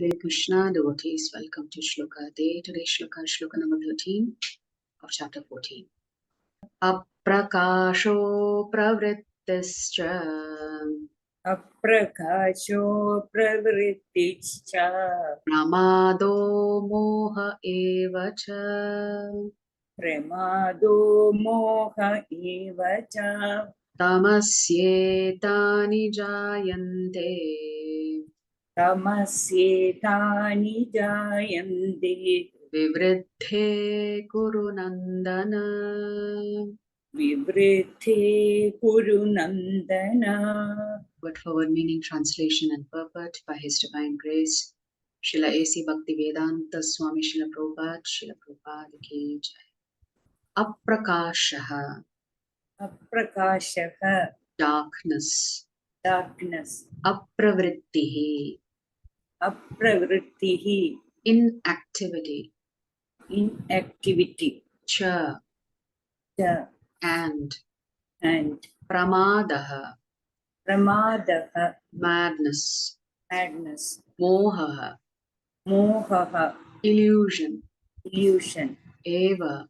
Hare Krishna devotees, welcome to Shloka Day. Today's Shloka, Shloka number 13 of chapter 14. Aprakasho pravrittischa Aprakasho pravrittischa pramado moha evacha pramado moha evacha tamasyetani jayante tamasyetani jayante vivriddhe kuru nandana. vivriddhe kuru nandana. Word for word meaning, translation and purport by His Divine Grace, Srila A.C. Bhaktivedanta Swami Srila Prabhupada ki jai. Aprakashaha, Aprakashaha, darkness. darkness. Apravrittihi, Apravrittihi, inactivity. inactivity. Cha, And pramadaha, pramadaha, madness. madness. Mohaha, Mohaha, illusion. illusion. Eva,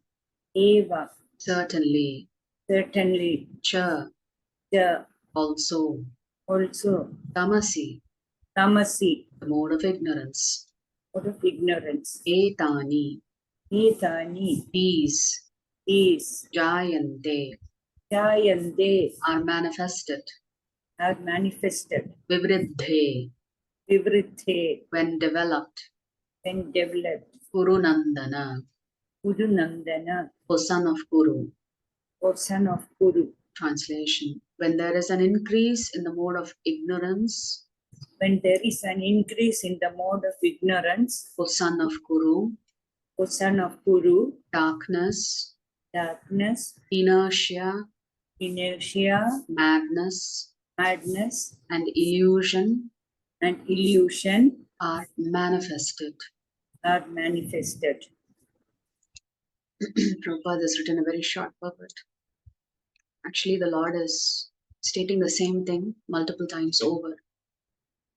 certainly. Cha, also. Tamasi, the mode of ignorance. Etani, these. Jayante, are manifested. Vivriddhe, when developed. Kurunandana, O son of Kuru. Translation: when there is an increase in the mode of ignorance, O son of Kuru, darkness, inertia, madness, and illusion are manifested. Prabhupada has written a very short purport. Actually, the Lord is stating the same thing multiple times over.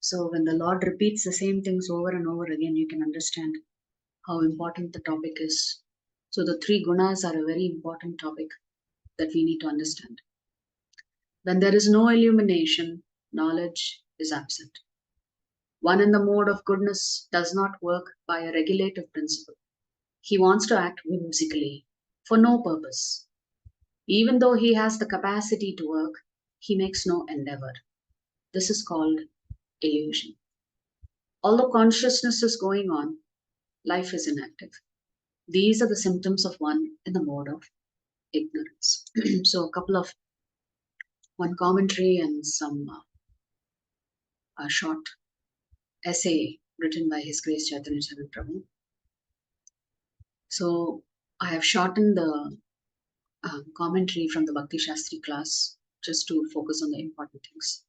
So when the Lord repeats the same things over and over again, you can understand how important the topic is. So the three gunas are a very important topic that we need to understand. When there is no illumination, knowledge is absent. One in the mode of goodness does not work by a regulative principle. He wants to act whimsically, for no purpose. Even though he has the capacity to work, he makes no endeavor. This is called illusion. Although consciousness is going on, life is inactive. These are the symptoms of one in the mode of ignorance. So one commentary and some a short essay written by His Grace Chaitanya Charan Prabhu. So I have shortened the commentary from the Bhakti Shastri class just to focus on the important things.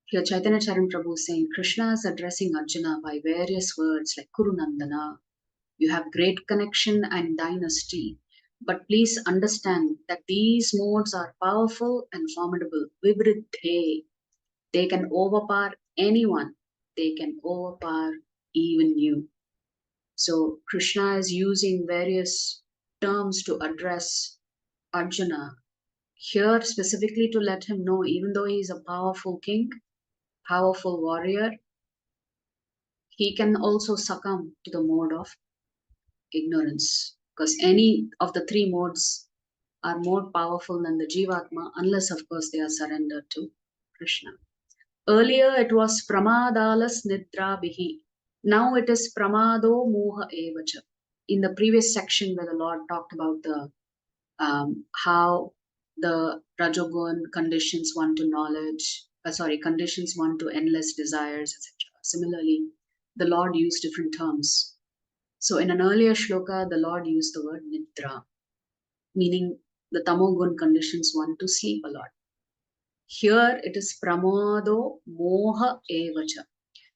Here Chaitanya Charan Prabhu is saying Krishna is addressing Arjuna by various words like Kurunandana. You have great connection and dynasty, but please understand that these modes are powerful and formidable. Vivriddhe. They can overpower anyone. They can overpower even you. So Krishna is using various terms to address Arjuna. Here specifically to let him know, even though he is a powerful king, powerful warrior, he can also succumb to the mode of ignorance. Because any of the three modes are more powerful than the Jivatma, unless of course they are surrendered to Krishna. Earlier it was Pramadalas Nidra Bihi. Now it is Pramado Moha Evacha. In the previous section where the Lord talked about the how the Rajogun conditions one to knowledge, conditions one to endless desires, etc. Similarly, the Lord used different terms. So in an earlier shloka, the Lord used the word Nidra, meaning the Tamogun conditions one to sleep a lot. Here it is Pramado Moha Evacha.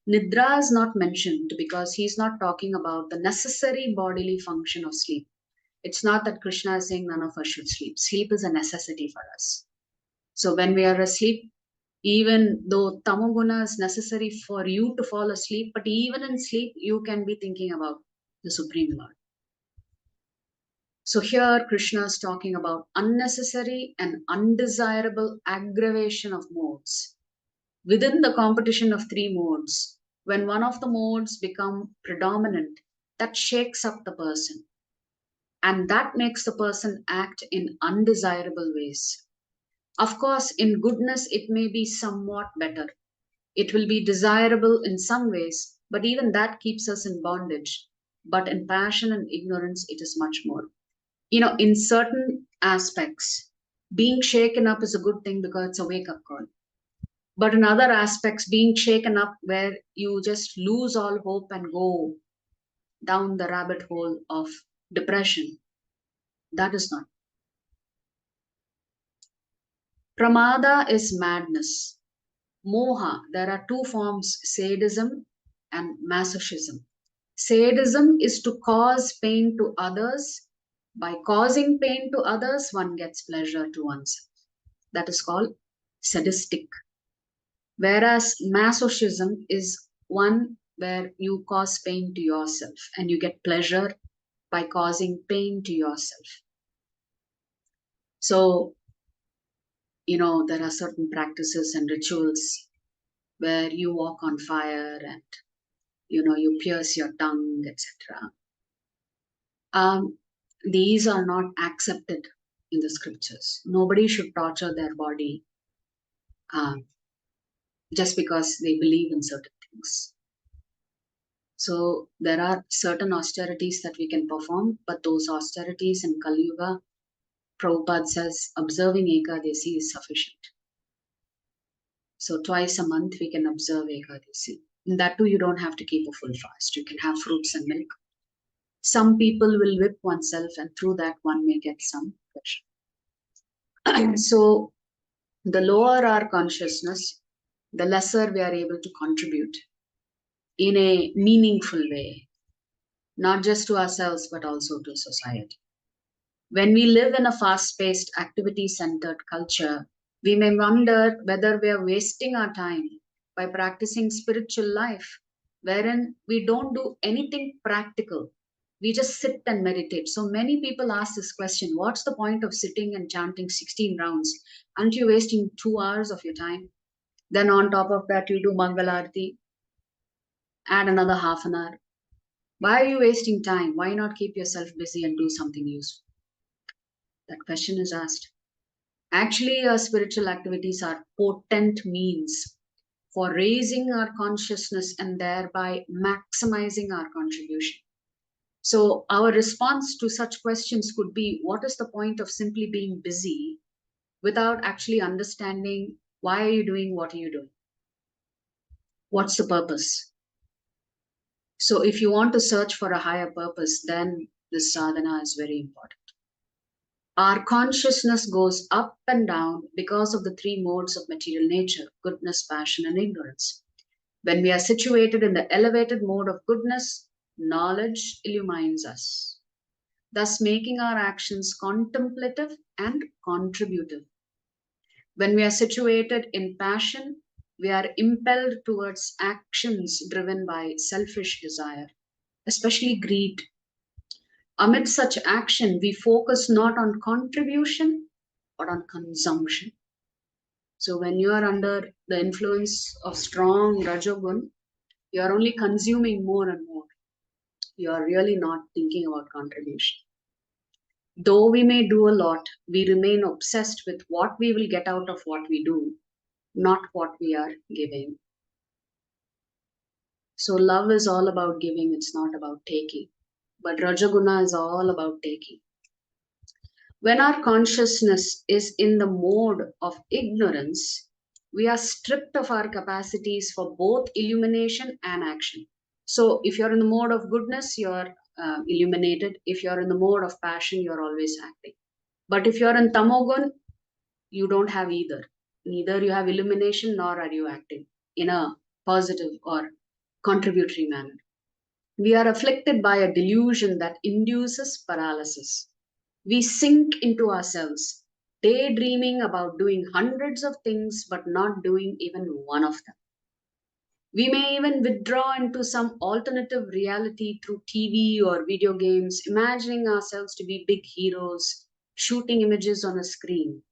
Nidra is not mentioned because he's not talking about the necessary bodily function of sleep. It's not that Krishna is saying none of us should sleep. Sleep is a necessity for us. So when we are asleep, Even though tamoguna is necessary for you to fall asleep, but even in sleep, you can be thinking about the Supreme Lord. So here Krishna is talking about unnecessary and undesirable aggravation of modes. Within the competition of three modes, when one of the modes become predominant, that shakes up the person. And that makes the person act in undesirable ways. Of course, in goodness, it may be somewhat better. It will be desirable in some ways, but even that keeps us in bondage. But in passion and ignorance, it is much more. In certain aspects, being shaken up is a good thing because it's a wake up call. But in other aspects, being shaken up where you just lose all hope and go down the rabbit hole of depression, that is not. Pramada is madness. Moha, there are two forms, sadism and masochism. Sadism is to cause pain to others. By causing pain to others, one gets pleasure to oneself. That is called sadistic. Whereas masochism is one where you cause pain to yourself and you get pleasure by causing pain to yourself. So, there are certain practices and rituals where you walk on fire and, you pierce your tongue, etc. These are not accepted in the scriptures. Nobody should torture their body just because they believe in certain things. So there are certain austerities that we can perform, but those austerities in Kali Yuga, Prabhupada says observing Ekadasi is sufficient. So twice a month we can observe Ekadasi. In that too, you don't have to keep a full fast. You can have fruits and milk. Some people will whip oneself, and through that one may get some pleasure. So the lower our consciousness, the lesser we are able to contribute in a meaningful way, not just to ourselves, but also to society. When we live in a fast paced, activity centered culture, we may wonder whether we are wasting our time by practicing spiritual life, wherein we don't do anything practical. We just sit and meditate. So many people ask this question, what's the point of sitting and chanting 16 rounds? Aren't you wasting 2 hours of your time? Then on top of that, you do Mangala Arathi, add another half an hour. Why are you wasting time? Why not keep yourself busy and do something useful? That question is asked. Actually, our spiritual activities are potent means for raising our consciousness and thereby maximizing our contribution. So, our response to such questions could be, what is the point of simply being busy without actually understanding why are you doing what are you doing? What's the purpose? So, if you want to search for a higher purpose, then this sadhana is very important. Our consciousness goes up and down because of the three modes of material nature, goodness, passion, and ignorance. When we are situated in the elevated mode of goodness, knowledge illumines us, thus making our actions contemplative and contributive. When we are situated in passion, we are impelled towards actions driven by selfish desire, especially greed. Amid such action, we focus not on contribution, but on consumption. So when you are under the influence of strong Rajogun, you are only consuming more and more. You are really not thinking about contribution. Though we may do a lot, we remain obsessed with what we will get out of what we do, not what we are giving. So love is all about giving, it's not about taking. But Rajaguna is all about taking. When our consciousness is in the mode of ignorance, we are stripped of our capacities for both illumination and action. So, if you're in the mode of goodness, you're illuminated. If you're in the mode of passion, you're always acting. But if you're in Tamogun, you don't have either. Neither you have illumination nor are you acting in a positive or contributory manner. We are afflicted by a delusion that induces paralysis. We sink into ourselves daydreaming about doing hundreds of things but not doing even one of them. We may even withdraw into some alternative reality through TV or video games, imagining ourselves to be big heroes, shooting images on a screen.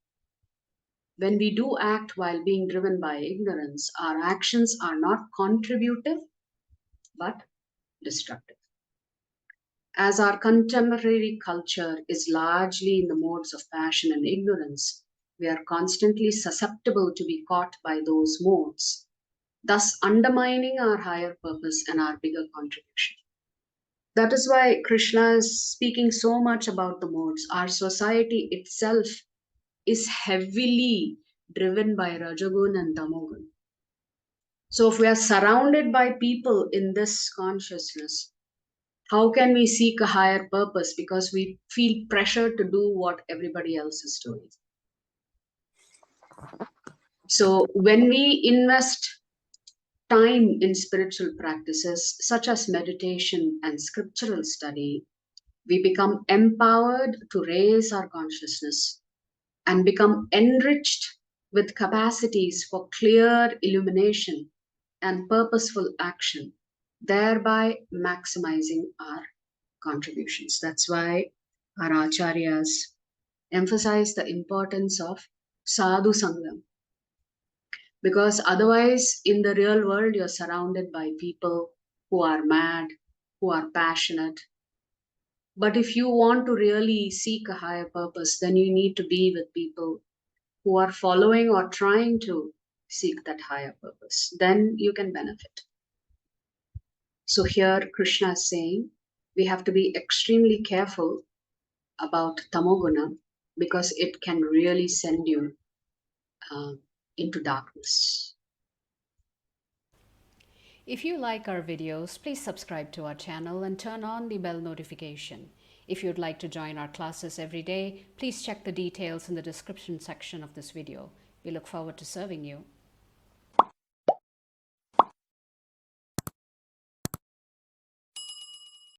When we do act while being driven by ignorance, our actions are not contributive but destructive. As our contemporary culture is largely in the modes of passion and ignorance, we are constantly susceptible to be caught by those modes, thus undermining our higher purpose and our bigger contribution. That is why Krishna is speaking so much about the modes. Our society itself is heavily driven by Rajagun and Tamogun. So, if we are surrounded by people in this consciousness, how can we seek a higher purpose? Because we feel pressure to do what everybody else is doing. So, when we invest time in spiritual practices such as meditation and scriptural study, we become empowered to raise our consciousness and become enriched with capacities for clear illumination and purposeful action, thereby maximizing our contributions. That's why our acharyas emphasize the importance of sadhu sangam, because otherwise in the real world you're surrounded by people who are mad, who are passionate. But if you want to really seek a higher purpose, then you need to be with people who are following or trying to seek that higher purpose. Then you can benefit. So here Krishna is saying we have to be extremely careful about tamoguna because it can really send you into darkness. If you like our videos, please subscribe to our channel and turn on the bell notification. If you'd like to join our classes every day, please check the details in the description section of this video. We look forward to serving you.